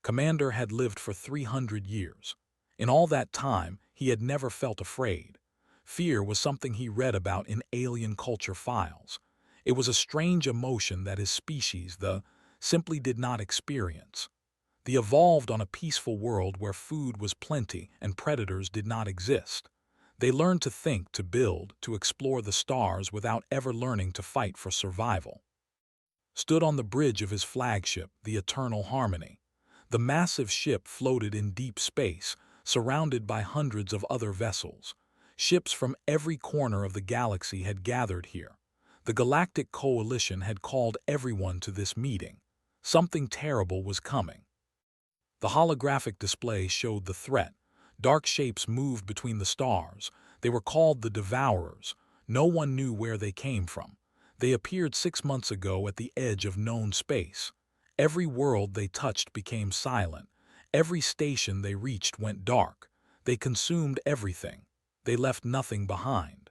Commander had lived for 300 years. In all that time, he had never felt afraid. Fear was something he read about in alien culture files. It was a strange emotion that his species, simply did not experience. They evolved on a peaceful world where food was plenty and predators did not exist. They learned to think, to build, to explore the stars without ever learning to fight for survival. Stood on the bridge of his flagship, the Eternal Harmony. The massive ship floated in deep space, surrounded by hundreds of other vessels. Ships from every corner of the galaxy had gathered here. The Galactic Coalition had called everyone to this meeting. Something terrible was coming. The holographic display showed the threat. Dark shapes moved between the stars. They were called the Devourers. No one knew where they came from. They appeared 6 months ago at the edge of known space. Every world they touched became silent. Every station they reached went dark. They consumed everything. They left nothing behind.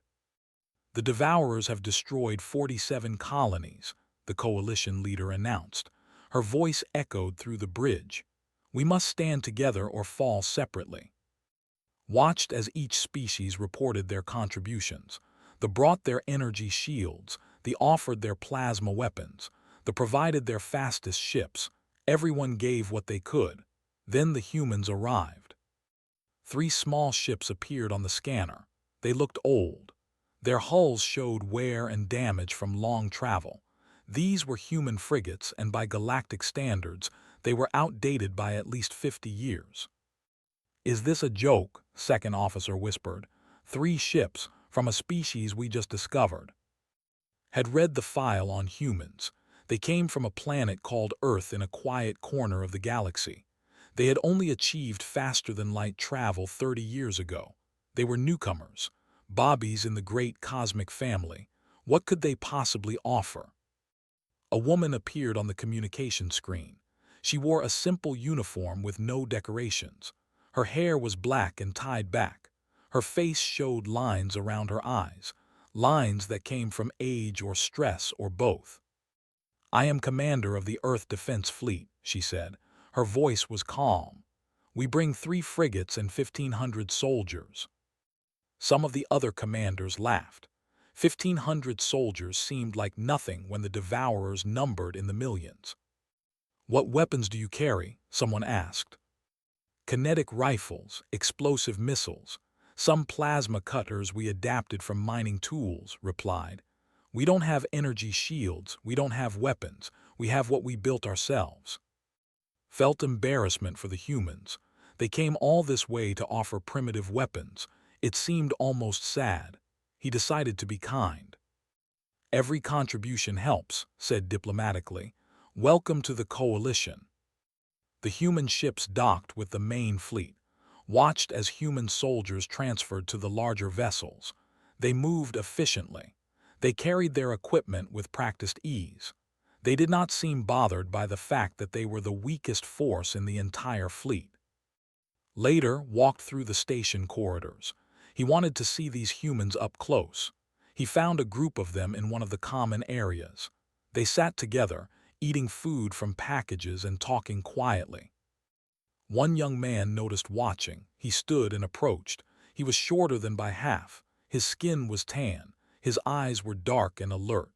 The Devourers have destroyed 47 colonies, the coalition leader announced. Her voice echoed through the bridge. We must stand together or fall separately. Watched as each species reported their contributions. They brought their energy shields. They offered their plasma weapons. They provided their fastest ships. Everyone gave what they could. Then the humans arrived. 3 small ships appeared on the scanner. They looked old. Their hulls showed wear and damage from long travel. These were human frigates, and by galactic standards, they were outdated by at least 50 years. "Is this a joke?" second officer whispered. 3 ships, from a species we just discovered. Had read the file on humans. They came from a planet called Earth in a quiet corner of the galaxy. They had only achieved faster-than-light travel 30 years ago. They were newcomers, bobbies in the great cosmic family. What could they possibly offer? A woman appeared on the communication screen. She wore a simple uniform with no decorations. Her hair was black and tied back. Her face showed lines around her eyes, lines that came from age or stress or both. "I am commander of the Earth Defense Fleet," she said. Her voice was calm. "We bring 3 frigates and 1,500 soldiers." Some of the other commanders laughed. 1,500 soldiers seemed like nothing when the Devourers numbered in the millions. "What weapons do you carry?" someone asked. "Kinetic rifles, explosive missiles, some plasma cutters we adapted from mining tools," replied. "We don't have energy shields, we don't have weapons, we have what we built ourselves." Felt embarrassment for the humans. They came all this way to offer primitive weapons. It seemed almost sad. He decided to be kind. "Every contribution helps," said diplomatically. "Welcome to the coalition." The human ships docked with the main fleet, watched as human soldiers transferred to the larger vessels. They moved efficiently. They carried their equipment with practiced ease. They did not seem bothered by the fact that they were the weakest force in the entire fleet. Later walked through the station corridors. He wanted to see these humans up close. He found a group of them in one of the common areas. They sat together, eating food from packages and talking quietly. One young man noticed watching. He stood and approached. He was shorter than by half. His skin was tan. His eyes were dark and alert.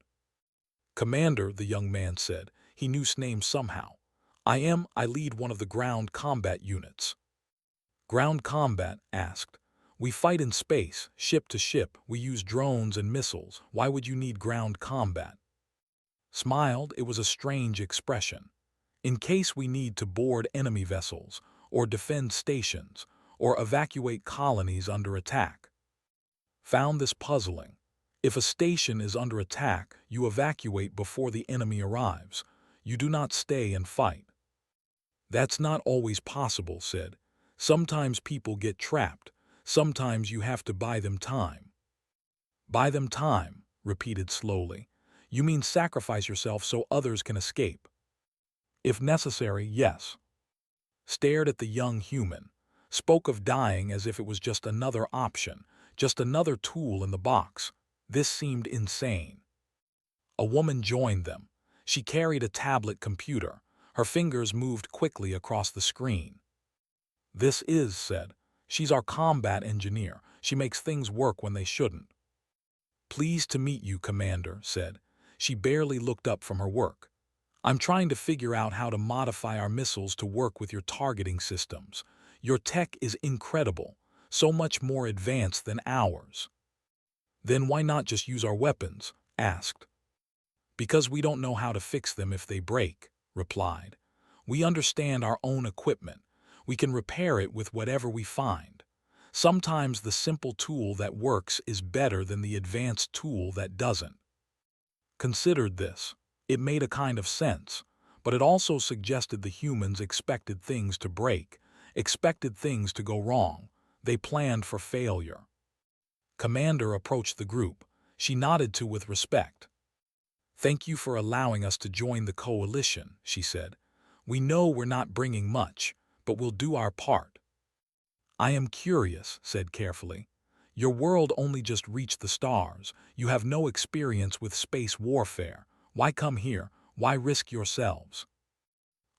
"Commander," the young man said. He knew his name somehow. I lead one of the ground combat units." "Ground combat?" asked. "We fight in space, ship to ship. We use drones and missiles. Why would you need ground combat?" Smiled. It was a strange expression. "In case we need to board enemy vessels, or defend stations, or evacuate colonies under attack." Found this puzzling. If a station is under attack, you evacuate before the enemy arrives. You do not stay and fight. "That's not always possible," said. "Sometimes people get trapped. Sometimes you have to buy them time." "Buy them time," repeated slowly. "You mean sacrifice yourself so others can escape?" "If necessary, yes." Stared at the young human. Spoke of dying as if it was just another option, just another tool in the box. This seemed insane. A woman joined them. She carried a tablet computer. Her fingers moved quickly across the screen. "This is," said. "She's our combat engineer. She makes things work when they shouldn't." "Pleased to meet you, Commander," said. She barely looked up from her work. "I'm trying to figure out how to modify our missiles to work with your targeting systems. Your tech is incredible, so much more advanced than ours." "Then why not just use our weapons?" asked. "Because we don't know how to fix them if they break," replied. "We understand our own equipment. We can repair it with whatever we find. Sometimes the simple tool that works is better than the advanced tool that doesn't." Considered this. It made a kind of sense, but it also suggested the humans expected things to break, expected things to go wrong. They planned for failure. Commander approached the group. She nodded to with respect. "Thank you for allowing us to join the coalition," she said. "We know we're not bringing much, but we'll do our part." "I am curious," said carefully. "Your world only just reached the stars. You have no experience with space warfare. Why come here? Why risk yourselves?"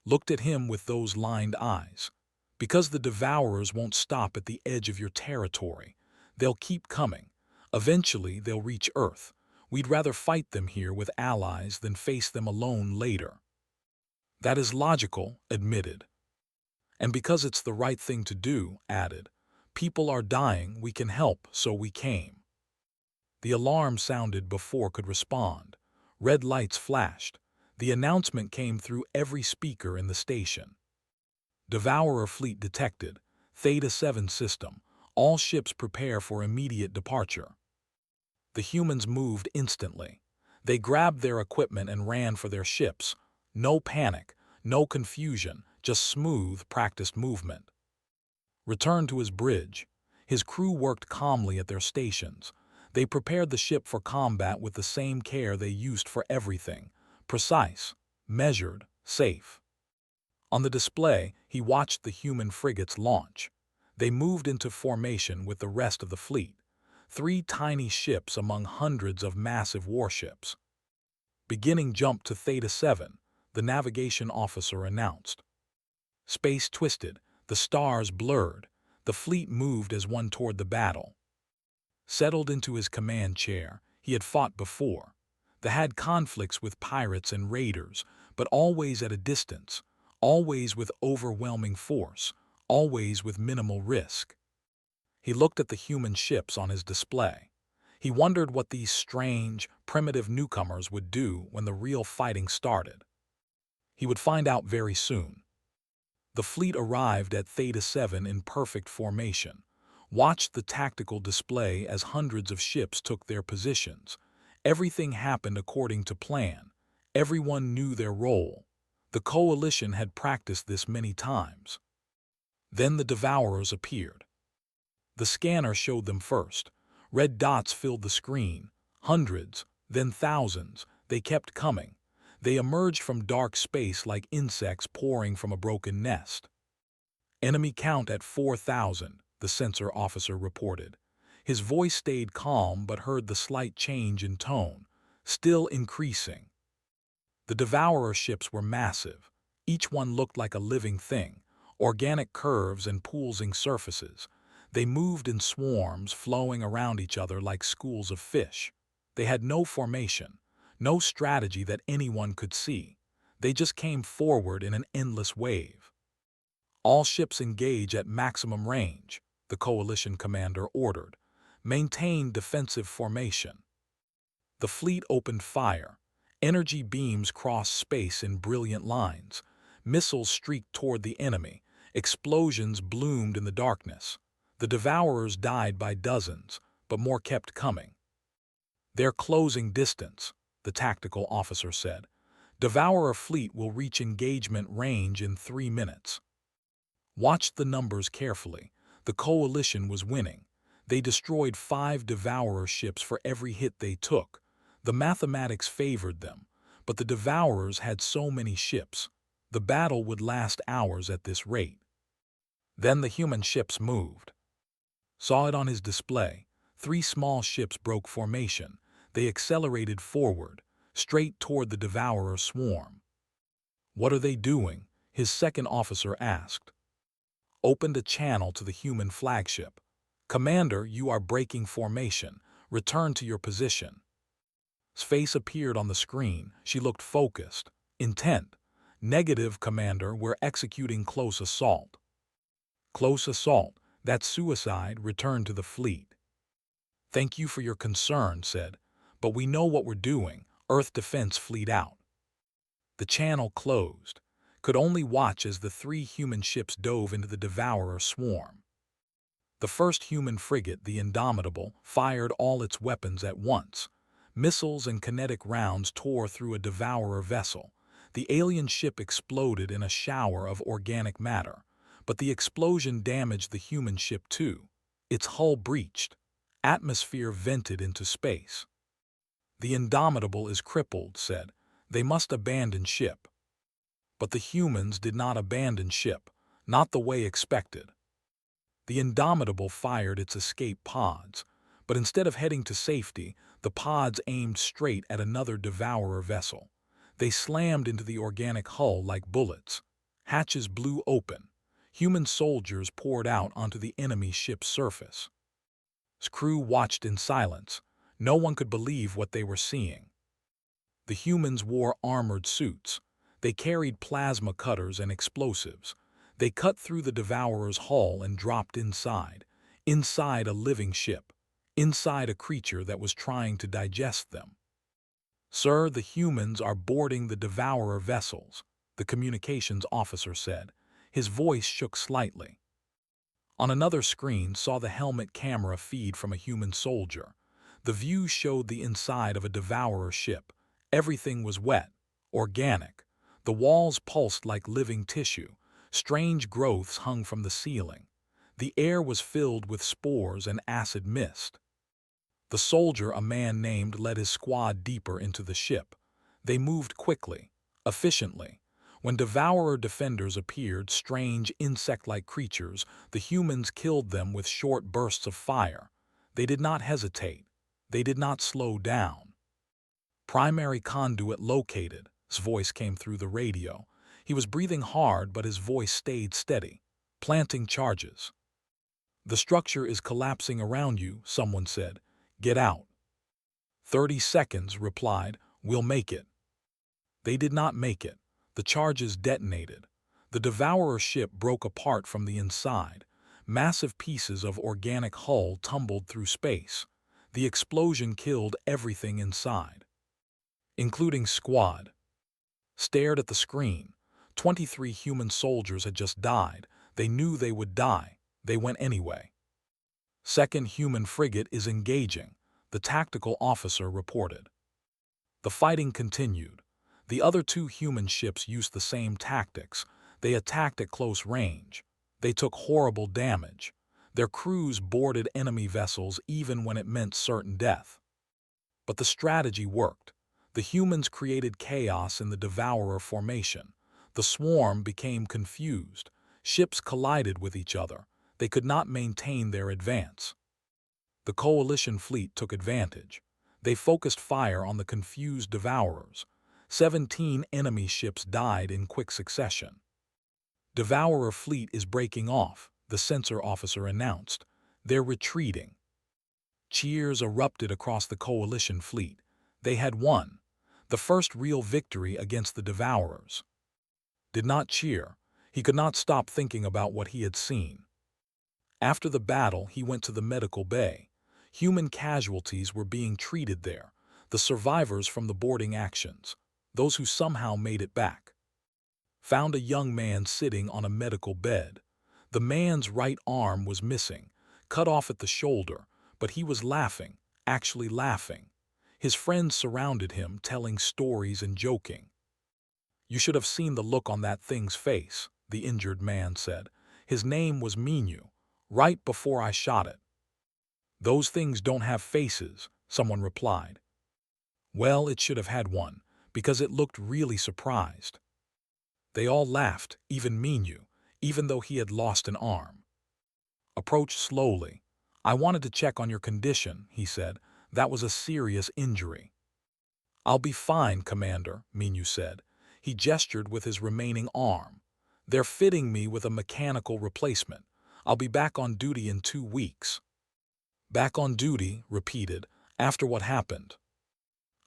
Looked at him with those lined eyes. "Because the Devourers won't stop at the edge of your territory. They'll keep coming. Eventually, they'll reach Earth. We'd rather fight them here with allies than face them alone later." "That is logical," admitted. "And because it's the right thing to do," added. "People are dying, we can help, so we came." The alarm sounded before could respond. Red lights flashed. The announcement came through every speaker in the station. "Devourer fleet detected. Theta 7 system. All ships prepare for immediate departure." The humans moved instantly. They grabbed their equipment and ran for their ships. No panic, no confusion, just smooth, practiced movement. Returned to his bridge. His crew worked calmly at their stations. They prepared the ship for combat with the same care they used for everything. Precise, measured, safe. On the display, he watched the human frigates launch. They moved into formation with the rest of the fleet. 3 tiny ships among hundreds of massive warships. "Beginning jump to Theta 7, the navigation officer announced. Space twisted, the stars blurred. The fleet moved as one toward the battle. Settled into his command chair, he had fought before. They had conflicts with pirates and raiders, but always at a distance, always with overwhelming force, always with minimal risk. He looked at the human ships on his display. He wondered what these strange, primitive newcomers would do when the real fighting started. He would find out very soon. The fleet arrived at Theta 7 in perfect formation, watched the tactical display as hundreds of ships took their positions. Everything happened according to plan. Everyone knew their role. The coalition had practiced this many times. Then the Devourers appeared. The scanner showed them first. Red dots filled the screen. Hundreds, then thousands. They kept coming. They emerged from dark space like insects pouring from a broken nest. "Enemy count at 4,000, the sensor officer reported. His voice stayed calm but heard the slight change in tone, still increasing. The Devourer ships were massive. Each one looked like a living thing, organic curves and pooling surfaces. They moved in swarms, flowing around each other like schools of fish. They had no formation, no strategy that anyone could see. They just came forward in an endless wave. "All ships engage at maximum range," the coalition commander ordered. "Maintain defensive formation." The fleet opened fire. Energy beams crossed space in brilliant lines. Missiles streaked toward the enemy. Explosions bloomed in the darkness. The Devourers died by dozens, but more kept coming. "They're closing distance," the tactical officer said. "Devourer fleet will reach engagement range in 3 minutes." Watched the numbers carefully. The coalition was winning. They destroyed 5 Devourer ships for every hit they took. The mathematics favored them, but the Devourers had so many ships. The battle would last hours at this rate. Then the human ships moved. Saw it on his display. 3 small ships broke formation. They accelerated forward, straight toward the Devourer swarm. "What are they doing?" his second officer asked. "Opened a channel to the human flagship. Commander, you are breaking formation. Return to your position." His face appeared on the screen. She looked focused, intent. "Negative, Commander, we're executing close assault." "Close assault? That's suicide. Return to the fleet." "Thank you for your concern," said, "but we know what we're doing. Earth Defense Fleet out." The channel closed. Could only watch as the 3 human ships dove into the Devourer swarm. The first human frigate, the Indomitable, fired all its weapons at once. Missiles and kinetic rounds tore through a Devourer vessel. The alien ship exploded in a shower of organic matter, but the explosion damaged the human ship too. Its hull breached. Atmosphere vented into space. "The Indomitable is crippled," said. "They must abandon ship." But the humans did not abandon ship, not the way expected. The Indomitable fired its escape pods, but instead of heading to safety, the pods aimed straight at another Devourer vessel. They slammed into the organic hull like bullets. Hatches blew open. Human soldiers poured out onto the enemy ship's surface. His crew watched in silence. No one could believe what they were seeing. The humans wore armored suits. They carried plasma cutters and explosives. They cut through the Devourer's hull and dropped inside. Inside a living ship. Inside a creature that was trying to digest them. "Sir, the humans are boarding the Devourer vessels," the communications officer said. His voice shook slightly. On another screen saw the helmet camera feed from a human soldier. The view showed the inside of a Devourer ship. Everything was wet, organic. The walls pulsed like living tissue. Strange growths hung from the ceiling. The air was filled with spores and acid mist. The soldier, a man named, led his squad deeper into the ship. They moved quickly, efficiently. When Devourer defenders appeared, strange insect-like creatures, the humans killed them with short bursts of fire. They did not hesitate. They did not slow down. "Primary conduit located," his voice came through the radio. He was breathing hard, but his voice stayed steady. "Planting charges." "The structure is collapsing around you," someone said. "Get out." 30 seconds, replied. "We'll make it." They did not make it. The charges detonated. The Devourer ship broke apart from the inside. Massive pieces of organic hull tumbled through space. The explosion killed everything inside, including squad. Stared at the screen. 23 human soldiers had just died. They knew they would die. They went anyway. "Second human frigate is engaging," the tactical officer reported. The fighting continued. The other 2 human ships used the same tactics. They attacked at close range. They took horrible damage. Their crews boarded enemy vessels even when it meant certain death. But the strategy worked. The humans created chaos in the Devourer formation. The swarm became confused. Ships collided with each other. They could not maintain their advance. The coalition fleet took advantage. They focused fire on the confused Devourers. 17 enemy ships died in quick succession. "Devourer fleet is breaking off," the sensor officer announced. "They're retreating." Cheers erupted across the coalition fleet. They had won. The first real victory against the Devourers. Did not cheer. He could not stop thinking about what he had seen. After the battle, he went to the medical bay. Human casualties were being treated there. The survivors from the boarding actions. Those who somehow made it back. Found a young man sitting on a medical bed. The man's right arm was missing, cut off at the shoulder, but he was laughing, actually laughing. His friends surrounded him, telling stories and joking. "You should have seen the look on that thing's face," the injured man said. "His name was Minu, right before I shot it." "Those things don't have faces," someone replied. "Well, it should have had one, because it looked really surprised." They all laughed, even Minu, even though he had lost an arm. "Approached slowly. I wanted to check on your condition," he said. "That was a serious injury." "I'll be fine, Commander," Minu said. He gestured with his remaining arm. "They're fitting me with a mechanical replacement. I'll be back on duty in 2 weeks." "Back on duty," repeated, "after what happened?"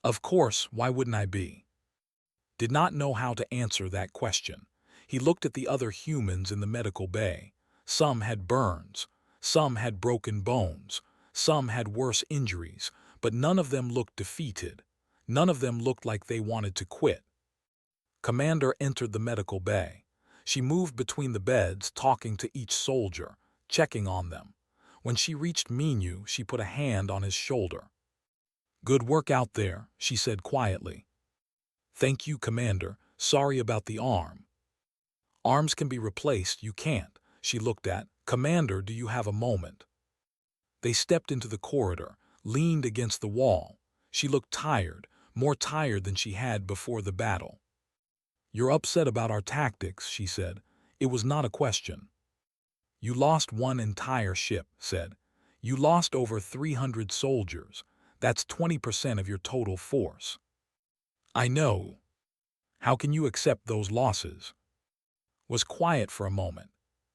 "Of course, why wouldn't I be?" Did not know how to answer that question. He looked at the other humans in the medical bay. Some had burns, some had broken bones, some had worse injuries, but none of them looked defeated. None of them looked like they wanted to quit. Commander entered the medical bay. She moved between the beds, talking to each soldier, checking on them. When she reached Minu, she put a hand on his shoulder. "Good work out there," she said quietly. "Thank you, Commander. Sorry about the arm." "Arms can be replaced, you can't." She looked at, "Commander, do you have a moment?" They stepped into the corridor, leaned against the wall. She looked tired, more tired than she had before the battle. "You're upset about our tactics," she said. "It was not a question." "You lost one entire ship," said. "You lost over 300 soldiers. That's 20% of your total force." "I know. How can you accept those losses?" Was quiet for a moment.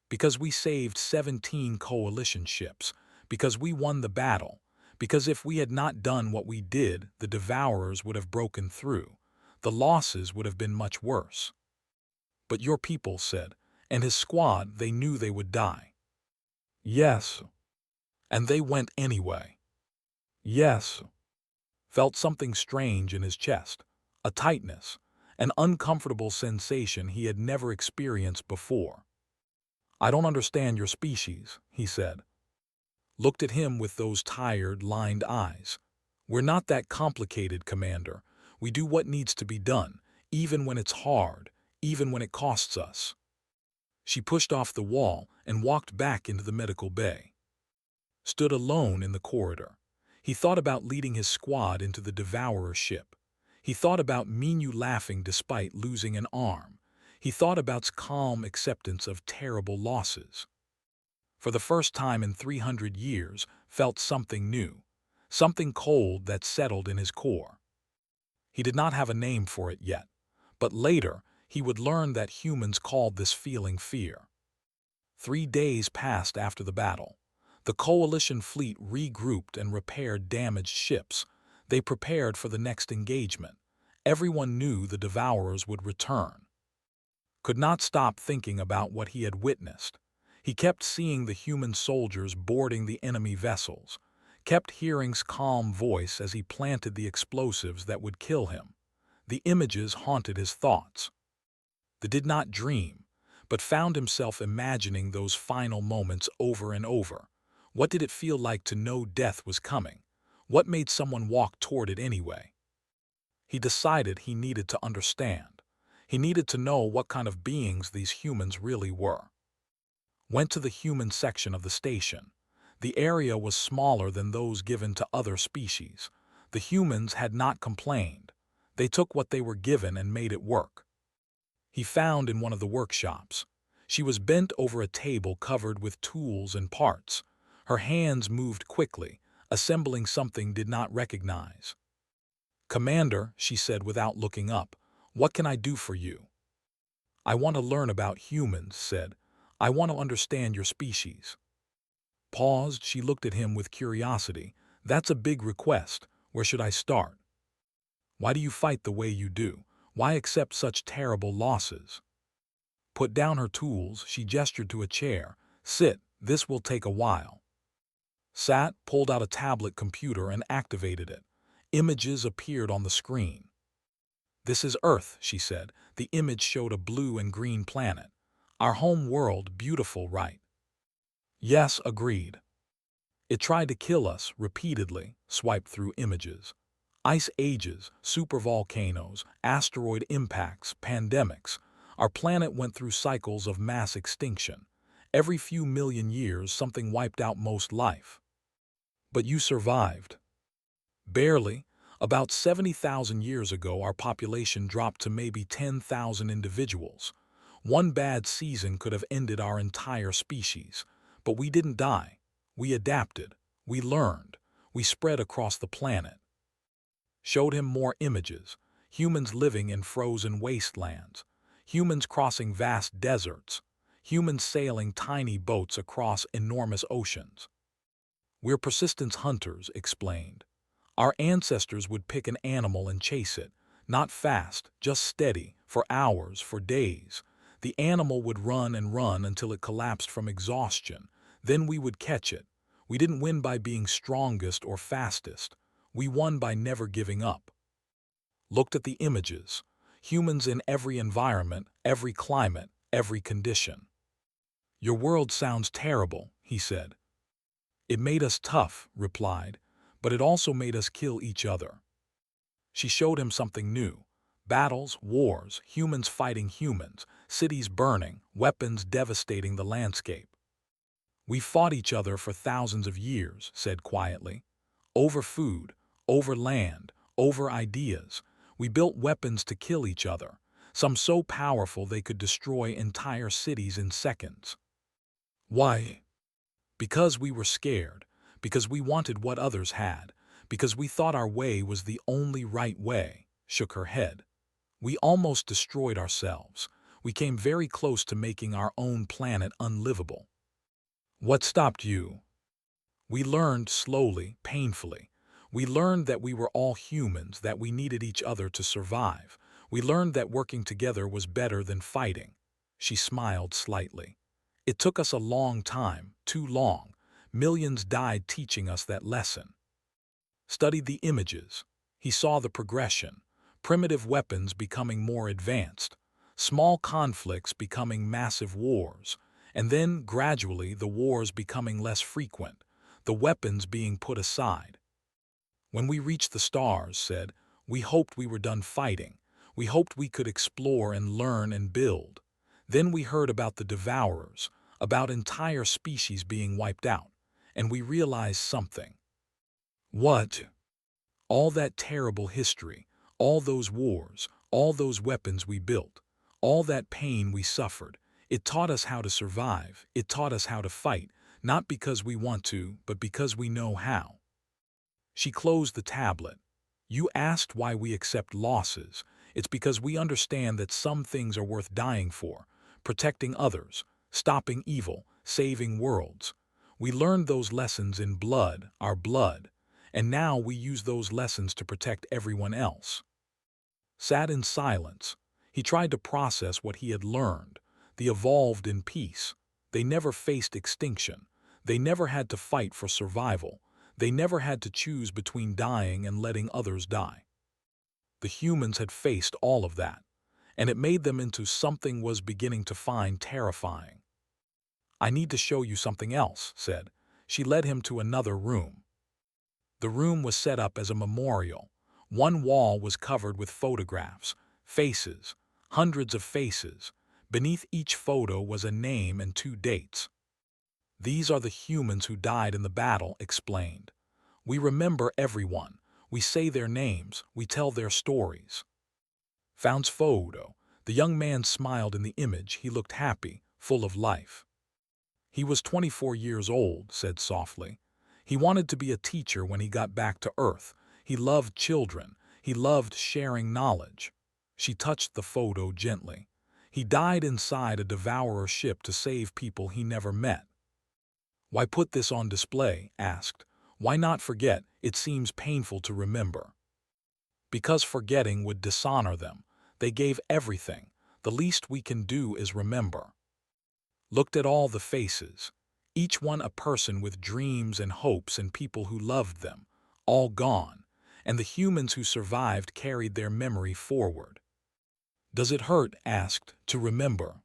"Because we saved 17 coalition ships. Because we won the battle. Because if we had not done what we did, the Devourers would have broken through. The losses would have been much worse." "But your people," said, "and his squad, they knew they would die." "Yes." "And they went anyway." "Yes." Felt something strange in his chest, a tightness, an uncomfortable sensation he had never experienced before. "I don't understand your species," he said. Looked at him with those tired, lined eyes. "We're not that complicated, Commander. We do what needs to be done, even when it's hard, even when it costs us." She pushed off the wall and walked back into the medical bay. Stood alone in the corridor. He thought about leading his squad into the Devourer ship. He thought about Minu laughing despite losing an arm. He thought about his calm acceptance of terrible losses. For the first time in 300 years, felt something new, something cold that settled in his core. He did not have a name for it yet, but later he would learn that humans called this feeling fear. 3 days passed after the battle. The coalition fleet regrouped and repaired damaged ships. They prepared for the next engagement. Everyone knew the Devourers would return. Could not stop thinking about what he had witnessed. He kept seeing the human soldiers boarding the enemy vessels, kept hearing his calm voice as he planted the explosives that would kill him. The images haunted his thoughts. He did not dream, but found himself imagining those final moments over and over. What did it feel like to know death was coming? What made someone walk toward it anyway? He decided he needed to understand. He needed to know what kind of beings these humans really were. Went to the human section of the station. The area was smaller than those given to other species. The humans had not complained. They took what they were given and made it work. He found in one of the workshops. She was bent over a table covered with tools and parts. Her hands moved quickly, assembling something did not recognize. "Commander," she said without looking up, "what can I do for you?" "I want to learn about humans," said. "I want to understand your species." Paused, she looked at him with curiosity. "That's a big request. Where should I start? Why do you fight the way you do? Why accept such terrible losses?" Put down her tools, she gestured to a chair. "Sit, this will take a while." Sat, pulled out a tablet computer and activated it. Images appeared on the screen. "This is Earth," she said. The image showed a blue and green planet. "Our home world, beautiful, right?" "Yes," agreed. "It tried to kill us repeatedly," swiped through images. "Ice ages, supervolcanoes, asteroid impacts, pandemics. Our planet went through cycles of mass extinction. Every few million years, something wiped out most life. But you survived." "Barely. About 70,000 years ago, our population dropped to maybe 10,000 individuals. One bad season could have ended our entire species. But we didn't die. We adapted. We learned. We spread across the planet." Showed him more images. humans living in frozen wastelands, humans crossing vast deserts, humans sailing tiny boats across enormous oceans. We're persistence hunters, explained. Our ancestors would pick an animal and chase it, not fast, just steady, for hours, for days. The animal would run and run until it collapsed from exhaustion. Then we would catch it. We didn't win by being strongest or fastest. We won by never giving up. Looked at the images. Humans in every environment, every climate, every condition. Your world sounds terrible, he said. It made us tough, replied, but it also made us kill each other. She showed him something new. Battles, wars, humans fighting humans, cities burning, weapons devastating the landscape. We fought each other for thousands of years, said quietly. Over food, over land, over ideas. We built weapons to kill each other, some so powerful they could destroy entire cities in seconds. Why? Because we were scared, because we wanted what others had, because we thought our way was the only right way, shook her head. We almost destroyed ourselves. We came very close to making our own planet unlivable. What stopped you? We learned slowly, painfully. We learned that we were all humans, that we needed each other to survive. We learned that working together was better than fighting. She smiled slightly. It took us a long time, too long. Millions died teaching us that lesson. Studied the images. He saw the progression. Primitive weapons becoming more advanced. Small conflicts becoming massive wars. And then, gradually, the wars becoming less frequent. The weapons being put aside. When we reached the stars, said, we hoped we were done fighting. We hoped we could explore and learn and build. Then we heard about the devourers, about entire species being wiped out, and we realized something. What? All that terrible history, all those wars, all those weapons we built, all that pain we suffered, it taught us how to survive, it taught us how to fight, not because we want to, but because we know how. She closed the tablet. You asked why we accept losses. It's because we understand that some things are worth dying for, protecting others, stopping evil, saving worlds. We learned those lessons in blood, our blood, and now we use those lessons to protect everyone else. Sat in silence. He tried to process what he had learned. They evolved in peace. They never faced extinction. They never had to fight for survival. They never had to choose between dying and letting others die. The humans had faced all of that, and it made them into something was beginning to find terrifying. I need to show you something else, said. She led him to another room. The room was set up as a memorial. One wall was covered with photographs, faces, hundreds of faces. Beneath each photo was a name and 2 dates. These are the humans who died in the battle, explained. We remember everyone. We say their names. We tell their stories. Found's photo. The young man smiled in the image. He looked happy, full of life. He was 24 years old, said softly. He wanted to be a teacher when he got back to Earth. He loved children. He loved sharing knowledge. She touched the photo gently. He died inside a devourer ship to save people he never met. Why put this on display? Asked. Why not forget? It seems painful to remember. Because forgetting would dishonor them. They gave everything. The least we can do is remember. Looked at all the faces. Each one a person with dreams and hopes and people who loved them. All gone. And the humans who survived carried their memory forward. Does it hurt? Asked. To remember.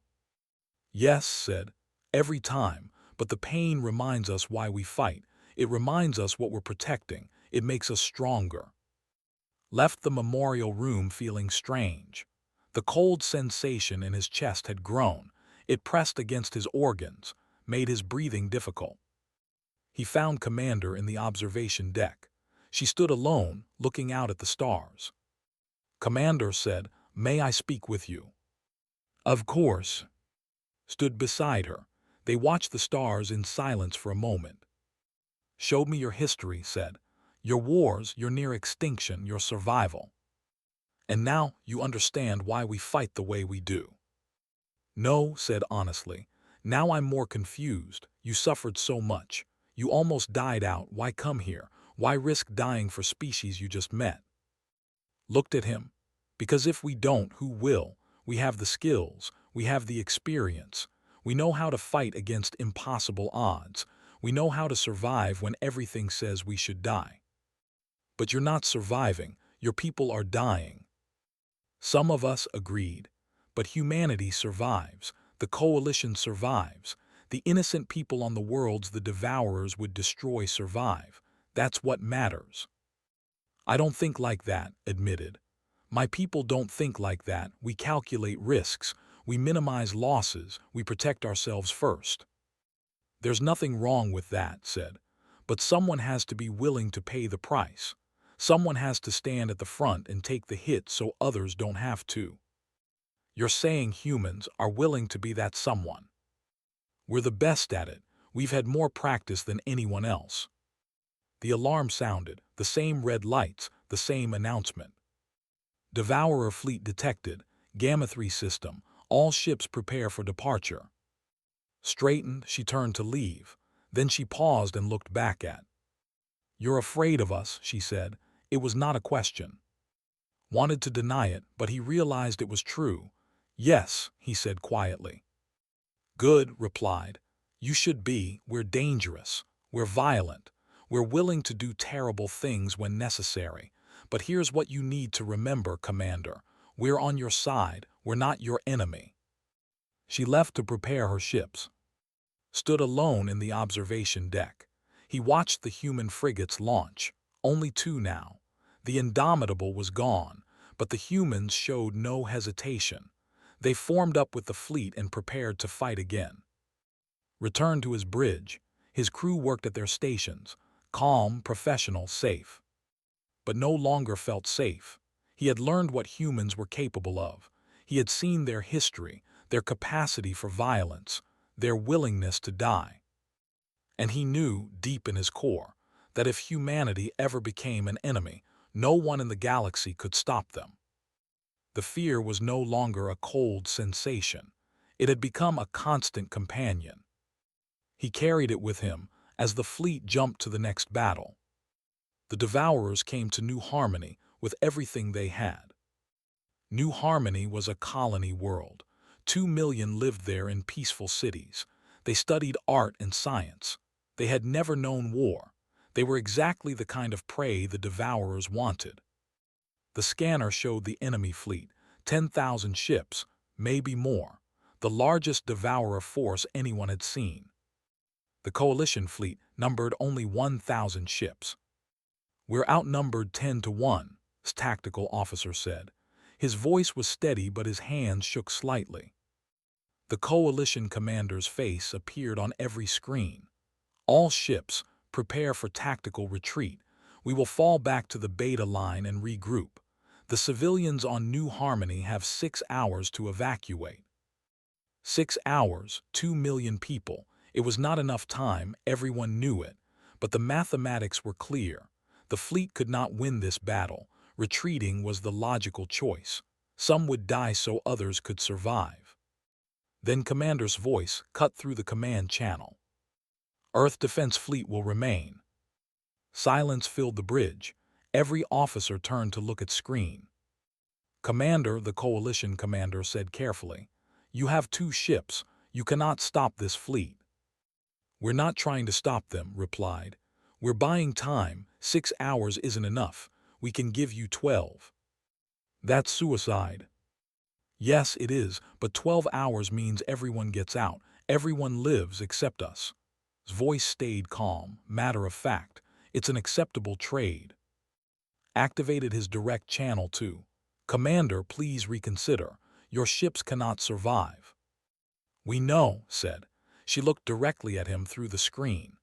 Yes, said. Every time. But the pain reminds us why we fight. It reminds us what we're protecting. It makes us stronger. Left the memorial room feeling strange. The cold sensation in his chest had grown. It pressed against his organs, made his breathing difficult. He found Commander in the observation deck. She stood alone, looking out at the stars. Commander said, "May I speak with you?" Of course. Stood beside her. They watched the stars in silence for a moment. Showed me your history, said. Your wars, your near extinction, your survival. And now you understand why we fight the way we do." "No," said honestly. "Now I'm more confused. You suffered so much. You almost died out. Why come here? Why risk dying for species you just met?" Looked at him. "Because if we don't, who will? We have the skills. We have the experience. We know how to fight against impossible odds. We know how to survive when everything says we should die." "But you're not surviving. Your people are dying." Some of us agreed. But humanity survives. The coalition survives. The innocent people on the worlds the devourers would destroy survive. That's what matters. "I don't think like that," admitted. "My people don't think like that. We calculate risks. We minimize losses. We protect ourselves first." "There's nothing wrong with that," said. "But someone has to be willing to pay the price. Someone has to stand at the front and take the hit so others don't have to." "You're saying humans are willing to be that someone?" "We're the best at it. We've had more practice than anyone else." The alarm sounded, the same red lights, the same announcement. "Devourer fleet detected. Gamma 3 system. All ships prepare for departure." Straightened, she turned to leave. Then she paused and looked back at. "You're afraid of us," she said. It was not a question. Wanted to deny it, but he realized it was true. "Yes," he said quietly. "Good," replied. "You should be. We're dangerous. We're violent. We're willing to do terrible things when necessary. But here's what you need to remember, Commander. We're on your side. We're not your enemy." She left to prepare her ships. Stood alone in the observation deck. He watched the human frigates launch. Only two now. The Indomitable was gone, but the humans showed no hesitation. They formed up with the fleet and prepared to fight again. Returned to his bridge. His crew worked at their stations. Calm, professional, safe. But no longer felt safe. He had learned what humans were capable of. He had seen their history, their capacity for violence, their willingness to die. And he knew, deep in his core, that if humanity ever became an enemy, no one in the galaxy could stop them. The fear was no longer a cold sensation. It had become a constant companion. He carried it with him as the fleet jumped to the next battle. The Devourers came to New Harmony with everything they had. New Harmony was a colony world. 2 million lived there in peaceful cities. They studied art and science. They had never known war. They were exactly the kind of prey the Devourers wanted. The scanner showed the enemy fleet, 10,000 ships, maybe more, the largest Devourer force anyone had seen. The coalition fleet numbered only 1,000 ships. "We're outnumbered 10 to 1, his tactical officer said. His voice was steady, but his hands shook slightly. The coalition commander's face appeared on every screen. "All ships, prepare for tactical retreat. We will fall back to the beta line and regroup. The civilians on New Harmony have 6 hours to evacuate." 6 hours, 2 million people. It was not enough time, everyone knew it. But the mathematics were clear. The fleet could not win this battle. Retreating was the logical choice. Some would die so others could survive. Then Commander's voice cut through the command channel. "Earth Defense Fleet will remain." Silence filled the bridge. Every officer turned to look at screen. "Commander," the coalition commander said carefully, "you have 2 ships. You cannot stop this fleet." "We're not trying to stop them," replied. "We're buying time. 6 hours isn't enough. We can give you 12. "That's suicide." "Yes, it is, but 12 hours means everyone gets out. Everyone lives except us." His voice stayed calm, matter of fact. "It's an acceptable trade." Activated his direct channel too. "Commander, please reconsider. Your ships cannot survive." "We know," said. She looked directly at him through the screen.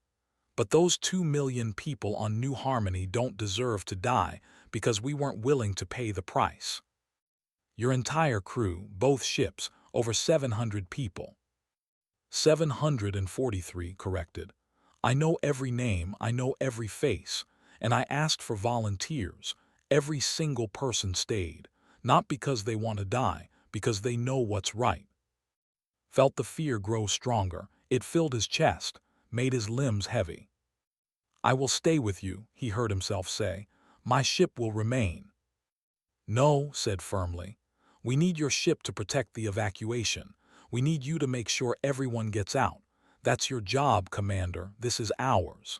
"But those 2 million people on New Harmony don't deserve to die because we weren't willing to pay the price. Your entire crew, both ships, over 700 people." 743, corrected. "I know every name, I know every face, and I asked for volunteers. Every single person stayed. Not because they want to die, because they know what's right. Felt the fear grow stronger. It filled his chest, made his limbs heavy. I will stay with you, he heard himself say. My ship will remain. No, said firmly. We need your ship to protect the evacuation. We need you to make sure everyone gets out. That's your job, Commander. This is ours.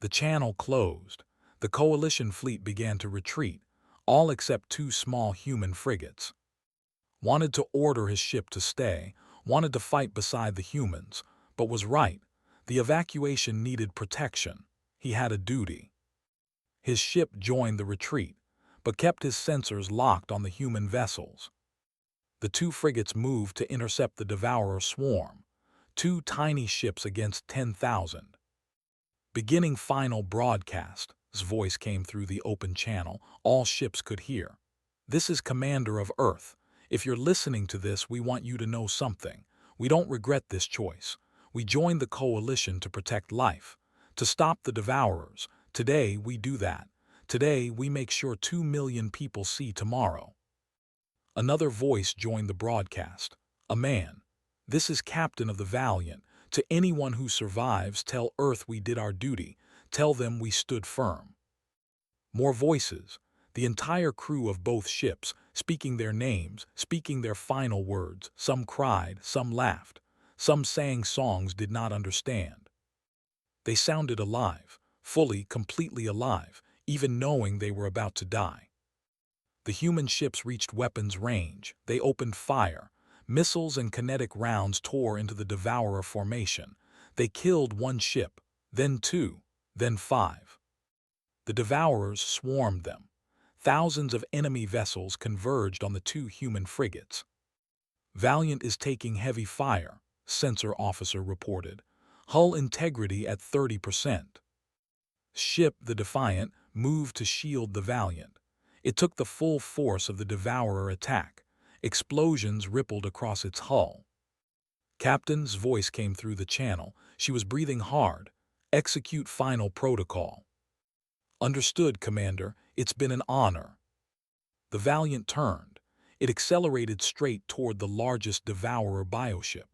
The channel closed. The coalition fleet began to retreat, all except 2 small human frigates. Wanted to order his ship to stay, wanted to fight beside the humans, but was right. The evacuation needed protection. He had a duty. His ship joined the retreat, but kept his sensors locked on the human vessels. The 2 frigates moved to intercept the Devourer swarm, 2 tiny ships against 10,000. Beginning final broadcast, his voice came through the open channel, all ships could hear. This is Commander of Earth. If you're listening to this, we want you to know something. We don't regret this choice. We joined the coalition to protect life, to stop the Devourers. Today, we do that. Today, we make sure 2 million people see tomorrow. Another voice joined the broadcast. A man. This is Captain of the Valiant. To anyone who survives, tell Earth we did our duty. Tell them we stood firm. More voices. The entire crew of both ships, speaking their names, speaking their final words. Some cried, some laughed. Some sang songs did not understand. They sounded alive, fully, completely alive, even knowing they were about to die. The human ships reached weapons range. They opened fire. Missiles and kinetic rounds tore into the Devourer formation. They killed 1 ship, then 2, then 5. The Devourers swarmed them. Thousands of enemy vessels converged on the 2 human frigates. Valiant is taking heavy fire, sensor officer reported. Hull integrity at 30%. Ship, the Defiant, moved to shield the Valiant. It took the full force of the Devourer attack. Explosions rippled across its hull. Captain's voice came through the channel. She was breathing hard. Execute final protocol. Understood, Commander. It's been an honor. The Valiant turned. It accelerated straight toward the largest Devourer bioship.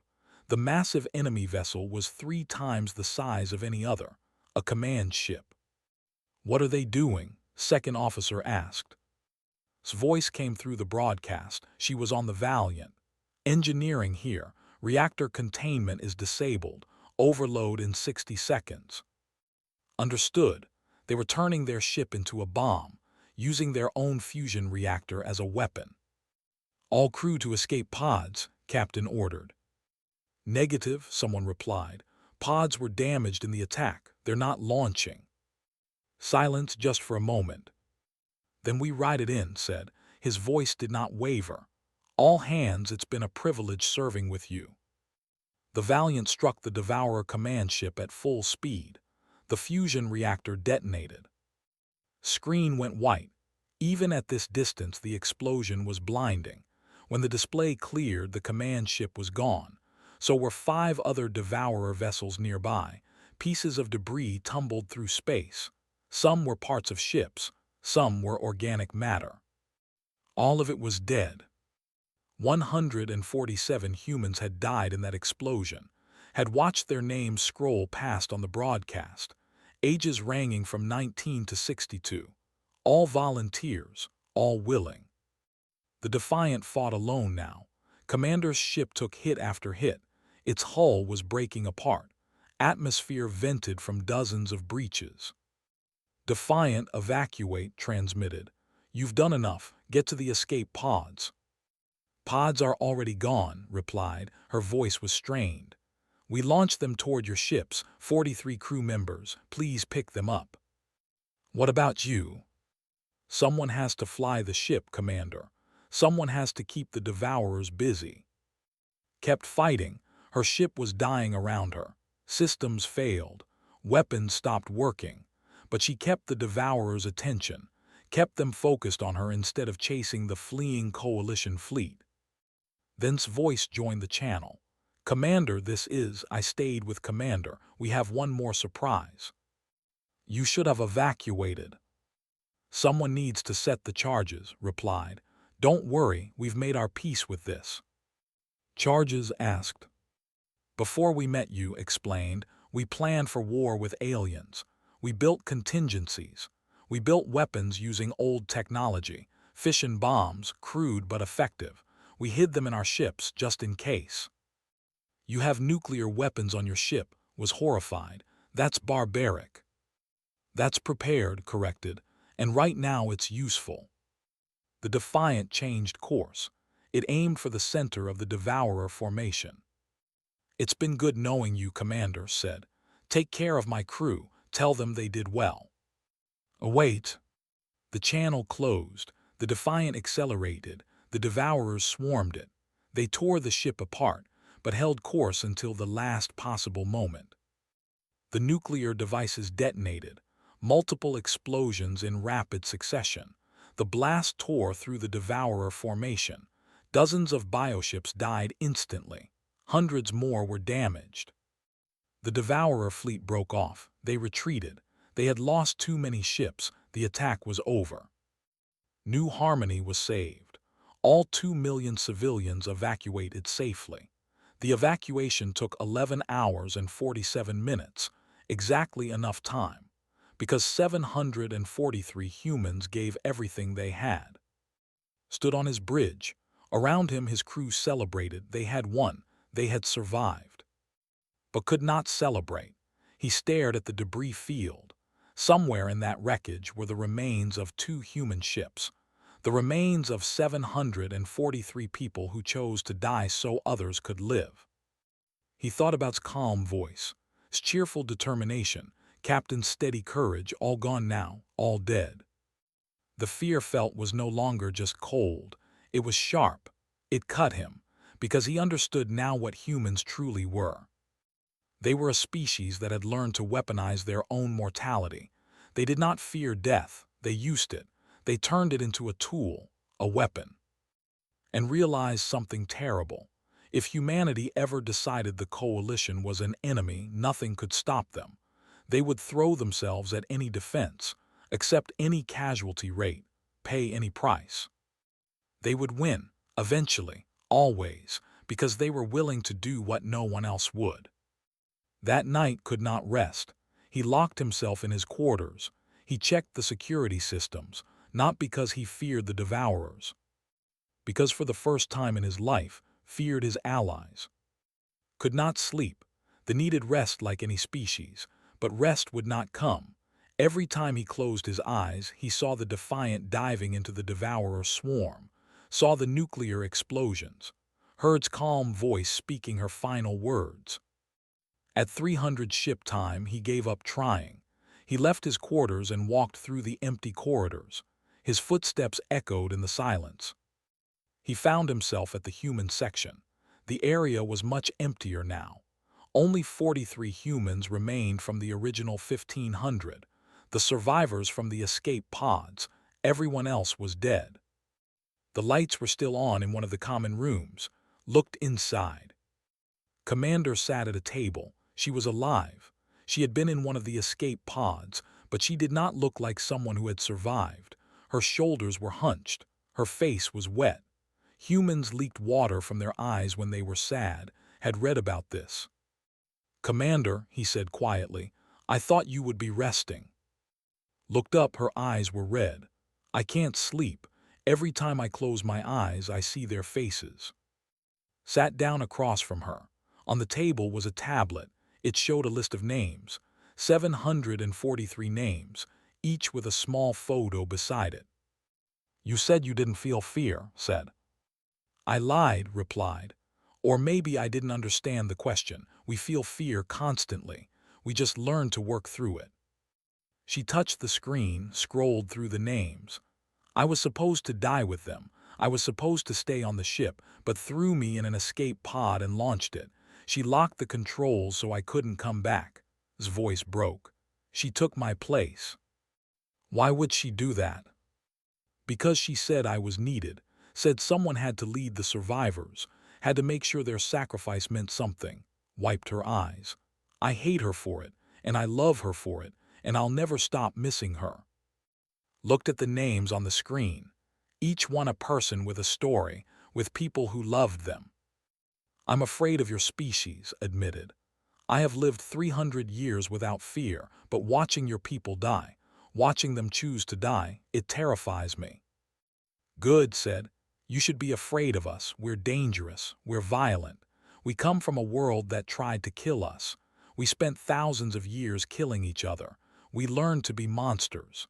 The massive enemy vessel was 3 times the size of any other, a command ship. What are they doing? Second officer asked. His voice came through the broadcast. She was on the Valiant. Engineering here. Reactor containment is disabled. Overload in 60 seconds. Understood. They were turning their ship into a bomb, using their own fusion reactor as a weapon. All crew to escape pods, Captain ordered. Negative, someone replied. Pods were damaged in the attack. They're not launching. Silence just for a moment. Then we ride it in, said. His voice did not waver. All hands, it's been a privilege serving with you. The Valiant struck the Devourer command ship at full speed. The fusion reactor detonated. Screen went white. Even at this distance, the explosion was blinding. When the display cleared, the command ship was gone. So were 5 other Devourer vessels nearby. Pieces of debris tumbled through space. Some were parts of ships. Some were organic matter. All of it was dead. 147 humans had died in that explosion, had watched their names scroll past on the broadcast, ages ranging from 19 to 62. All volunteers, all willing. The Defiant fought alone now. Commander's ship took hit after hit. Its hull was breaking apart. Atmosphere vented from dozens of breaches. Defiant, evacuate, transmitted. You've done enough. Get to the escape pods. Pods are already gone, replied. Her voice was strained. We launched them toward your ships, 43 crew members. Please pick them up. What about you? Someone has to fly the ship, Commander. Someone has to keep the Devourers busy. Kept fighting. Her ship was dying around her. Systems failed. Weapons stopped working. But she kept the Devourers' attention, kept them focused on her instead of chasing the fleeing coalition fleet. Then's voice joined the channel. Commander, this is, I stayed with Commander. We have one more surprise. You should have evacuated. Someone needs to set the charges, replied. Don't worry, we've made our peace with this. Charges asked. Before we met you, explained, we planned for war with aliens. We built contingencies. We built weapons using old technology, fission bombs, crude but effective. We hid them in our ships just in case. You have nuclear weapons on your ship, was horrified. That's barbaric. That's prepared, corrected, and right now it's useful. The Defiant changed course. It aimed for the center of the Devourer formation. It's been good knowing you, Commander, said. Take care of my crew. Tell them they did well. Await. The channel closed. The Defiant accelerated. The Devourers swarmed it. They tore the ship apart, but held course until the last possible moment. The nuclear devices detonated. Multiple explosions in rapid succession. The blast tore through the Devourer formation. Dozens of bioships died instantly. Hundreds more were damaged. The Devourer fleet broke off. They retreated. They had lost too many ships. The attack was over. New Harmony was saved. All 2 million civilians evacuated safely. The evacuation took 11 hours and 47 minutes, exactly enough time, because 743 humans gave everything they had. Stood on his bridge. Around him his crew celebrated. They had won. They had survived. But could not celebrate. He stared at the debris field. Somewhere in that wreckage were the remains of 2 human ships, the remains of 743 people who chose to die so others could live. He thought about his calm voice, his cheerful determination, Captain's steady courage, all gone now, all dead. The fear felt was no longer just cold. It was sharp. It cut him, because he understood now what humans truly were. They were a species that had learned to weaponize their own mortality. They did not fear death. They used it. They turned it into a tool, a weapon. And realized something terrible. If humanity ever decided the coalition was an enemy, nothing could stop them. They would throw themselves at any defense, accept any casualty rate, pay any price. They would win, eventually, always, because they were willing to do what no one else would. That night could not rest. He locked himself in his quarters. He checked the security systems, not because he feared the Devourers, because for the first time in his life, feared his allies. Could not sleep. The needed rest like any species, but rest would not come. Every time he closed his eyes, he saw the Defiant diving into the Devourer swarm, saw the nuclear explosions, heard calm voice speaking her final words. At 300 ship time, he gave up trying. He left his quarters and walked through the empty corridors. His footsteps echoed in the silence. He found himself at the human section. The area was much emptier now. Only 43 humans remained from the original 1,500, the survivors from the escape pods. Everyone else was dead. The lights were still on in one of the common rooms. Looked inside. Commander sat at a table. She was alive. She had been in one of the escape pods, but she did not look like someone who had survived. Her shoulders were hunched. Her face was wet. Humans leaked water from their eyes when they were sad. Had read about this. Commander, he said quietly, I thought you would be resting. Looked up, her eyes were red. I can't sleep. Every time I close my eyes, I see their faces. Sat down across from her. On the table was a tablet. It showed a list of names, 743 names, each with a small photo beside it. You said you didn't feel fear, said. I lied, replied. Or maybe I didn't understand the question. We feel fear constantly. We just learn to work through it. She touched the screen, scrolled through the names. I was supposed to die with them. I was supposed to stay on the ship, but threw me in an escape pod and launched it. She locked the controls so I couldn't come back. His voice broke. She took my place. Why would she do that? Because she said I was needed, said someone had to lead the survivors, had to make sure their sacrifice meant something. Wiped her eyes. I hate her for it, and I love her for it, and I'll never stop missing her. Looked at the names on the screen. each one a person with a story, with people who loved them. I'm afraid of your species, admitted. I have lived 300 years without fear, but watching your people die, watching them choose to die, it terrifies me. Good, said. You should be afraid of us. We're dangerous. We're violent. We come from a world that tried to kill us. We spent thousands of years killing each other. We learned to be monsters.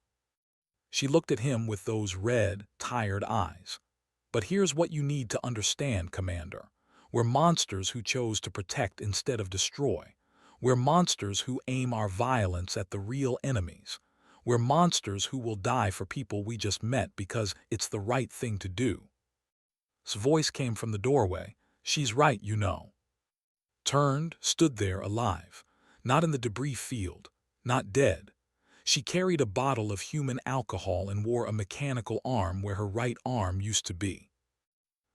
She looked at him with those red, tired eyes. But here's what you need to understand, Commander. We're monsters who chose to protect instead of destroy. We're monsters who aim our violence at the real enemies. We're monsters who will die for people we just met because it's the right thing to do. His voice came from the doorway. She's right, you know. Turned, stood there alive. Not in the debris field. Not dead. She carried a bottle of human alcohol and wore a mechanical arm where her right arm used to be.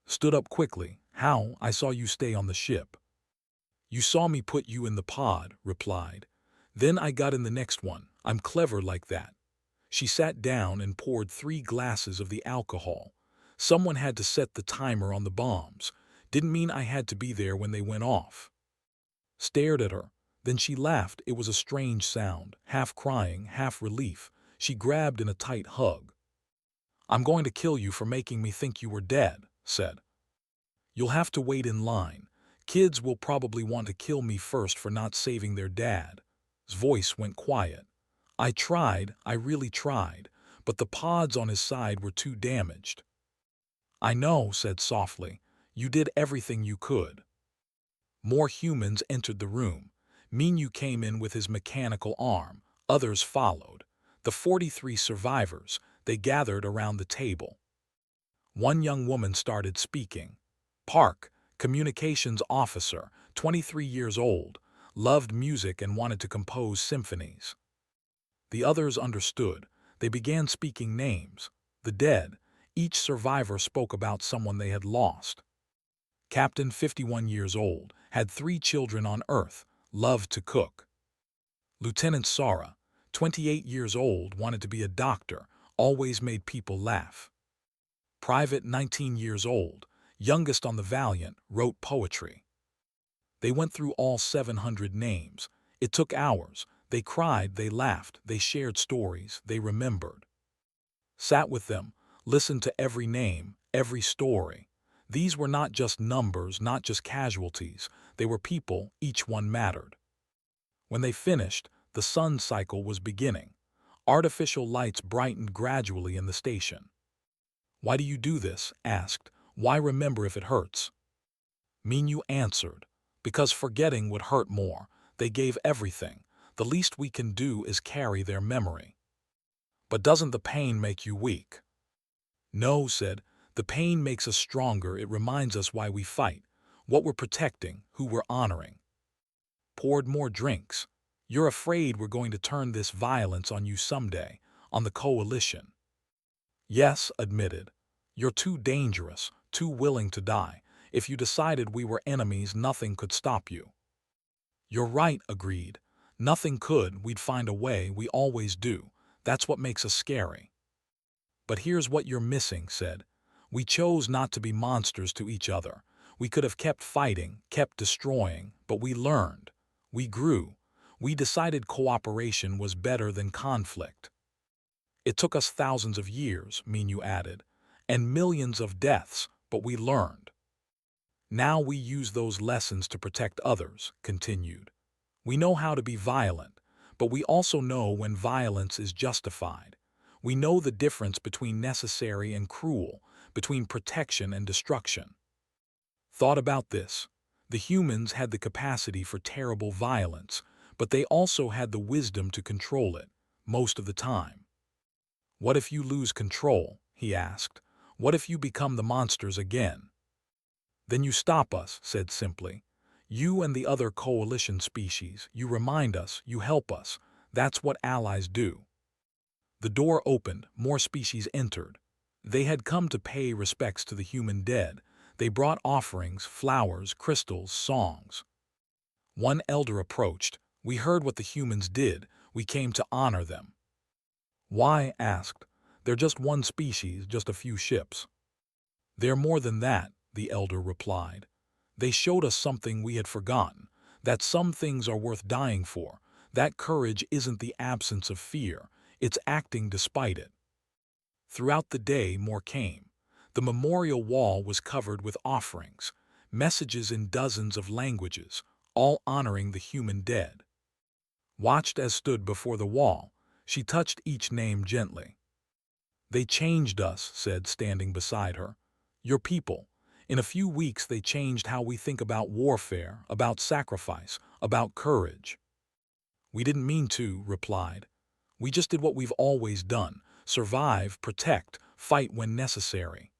Stood up quickly. How? I saw you stay on the ship. You saw me put you in the pod, replied. Then I got in the next one. I'm clever like that. She sat down and poured 3 glasses of the alcohol. Someone had to set the timer on the bombs. Didn't mean I had to be there when they went off. Stared at her. Then she laughed. It was a strange sound, half crying, half relief. She grabbed in a tight hug. I'm going to kill you for making me think you were dead, said. You'll have to wait in line. Kids will probably want to kill me first for not saving their dad. His voice went quiet. I tried, I really tried, but the pods on his side were too damaged. I know, said softly. You did everything you could. More humans entered the room. Minyu came in with his mechanical arm. Others followed. The 43 survivors, they gathered around the table. One young woman started speaking. Park, communications officer, 23 years old, loved music and wanted to compose symphonies. The others understood. They began speaking names. The dead. Each survivor spoke about someone they had lost. Captain, 51 years old, had 3 children on Earth, loved to cook. Lieutenant Sara, 28 years old, wanted to be a doctor, always made people laugh. Private, 19 years old, youngest on the Valiant, wrote poetry. They went through all 700 names. It took hours. They cried, they laughed, they shared stories, they remembered. Sat with them, listened to every name, every story. These were not just numbers, not just casualties. They were people, each one mattered. When they finished, the sun cycle was beginning. Artificial lights brightened gradually in the station. Why do you do this? Asked. Why remember if it hurts? Minyu answered. Because forgetting would hurt more. They gave everything. The least we can do is carry their memory. But doesn't the pain make you weak? No, said. The pain makes us stronger. It reminds us why we fight, what we're protecting, who we're honoring. Poured more drinks. You're afraid we're going to turn this violence on you someday, on the coalition. Yes, admitted. You're too dangerous, too willing to die. If you decided we were enemies, nothing could stop you. You're right, agreed. Nothing could. We'd find a way. We always do. That's what makes us scary. But here's what you're missing, said. We chose not to be monsters to each other. We could have kept fighting, kept destroying, but we learned. We grew. We decided cooperation was better than conflict. It took us thousands of years, Minyu added, and millions of deaths, but we learned. Now we use those lessons to protect others, continued. We know how to be violent, but we also know when violence is justified. We know the difference between necessary and cruel, between protection and destruction. Thought about this. The humans had the capacity for terrible violence, but they also had the wisdom to control it, most of the time. What if you lose control? He asked. What if you become the monsters again? Then you stop us, said simply. You and the other coalition species, you remind us, you help us. That's what allies do. The door opened, more species entered. They had come to pay respects to the human dead. They brought offerings, flowers, crystals, songs. One elder approached. We heard what the humans did. We came to honor them. Why? Asked. They're just one species, just a few ships." "They're more than that," the elder replied. "They showed us something we had forgotten, that some things are worth dying for, that courage isn't the absence of fear, it's acting despite it." Throughout the day, more came. The memorial wall was covered with offerings, messages in dozens of languages, all honoring the human dead. Watched as stood before the wall, she touched each name gently. "They changed us," said, standing beside her. "Your people. In a few weeks they changed how we think about warfare, about sacrifice, about courage." "We didn't mean to," replied. "We just did what we've always done: survive, protect, fight when necessary."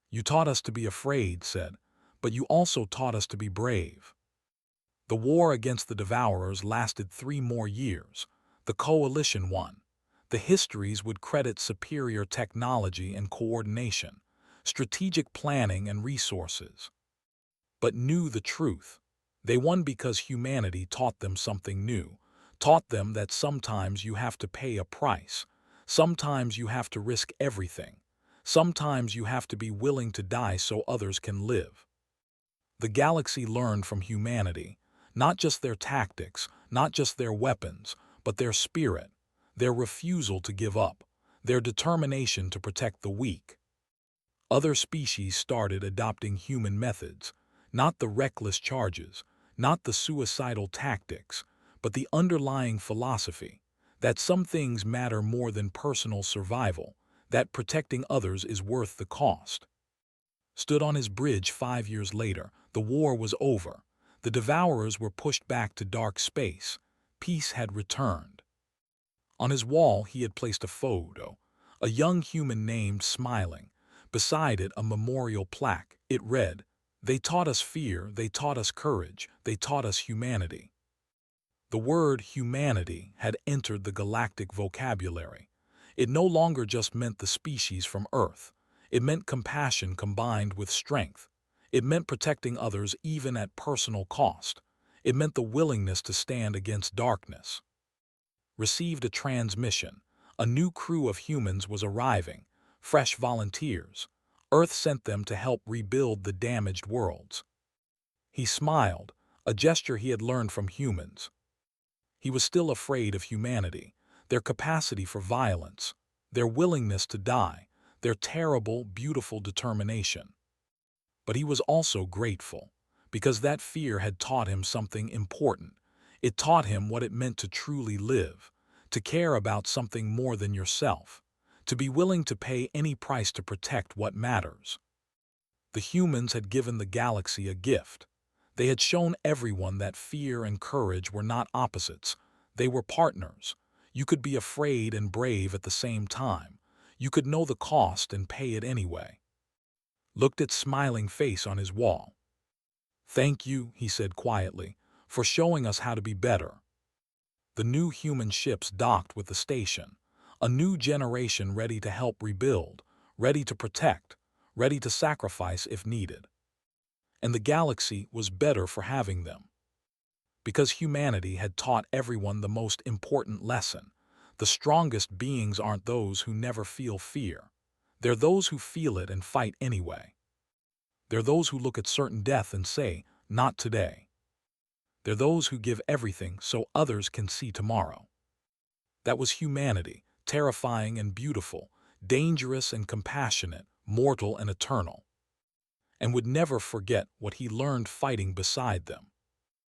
"You taught us to be afraid," said, "but you also taught us to be brave." The war against the Devourers lasted 3 more years. The Coalition won. The histories would credit superior technology and coordination, strategic planning and resources. But knew the truth. They won because humanity taught them something new, taught them that sometimes you have to pay a price, sometimes you have to risk everything, sometimes you have to be willing to die so others can live. The galaxy learned from humanity, not just their tactics, not just their weapons, but their spirit, their refusal to give up, their determination to protect the weak. Other species started adopting human methods, not the reckless charges, not the suicidal tactics, but the underlying philosophy that some things matter more than personal survival, that protecting others is worth the cost. Stood on his bridge 5 years later, the war was over. The Devourers were pushed back to dark space. Peace had returned. On his wall he had placed a photo, a young human named Smiling. Beside it a memorial plaque. It read, "They taught us fear, they taught us courage, they taught us humanity." The word humanity had entered the galactic vocabulary. It no longer just meant the species from Earth. It meant compassion combined with strength. It meant protecting others even at personal cost. It meant the willingness to stand against darkness. Received a transmission. A new crew of humans was arriving, fresh volunteers. Earth sent them to help rebuild the damaged worlds. He smiled, a gesture he had learned from humans. He was still afraid of humanity, their capacity for violence, their willingness to die, their terrible, beautiful determination. But he was also grateful, because that fear had taught him something important. It taught him what it meant to truly live, to care about something more than yourself, to be willing to pay any price to protect what matters. The humans had given the galaxy a gift. They had shown everyone that fear and courage were not opposites. They were partners. You could be afraid and brave at the same time. You could know the cost and pay it anyway. Looked at Smiling face on his wall. "Thank you," he said quietly, "for showing us how to be better." The new human ships docked with the station. A new generation ready to help rebuild, ready to protect, ready to sacrifice if needed. And the galaxy was better for having them. Because humanity had taught everyone the most important lesson. The strongest beings aren't those who never feel fear. They're those who feel it and fight anyway. They're those who look at certain death and say, "Not today." They're those who give everything so others can see tomorrow. That was humanity, terrifying and beautiful, dangerous and compassionate, mortal and eternal. And would never forget what he learned fighting beside them.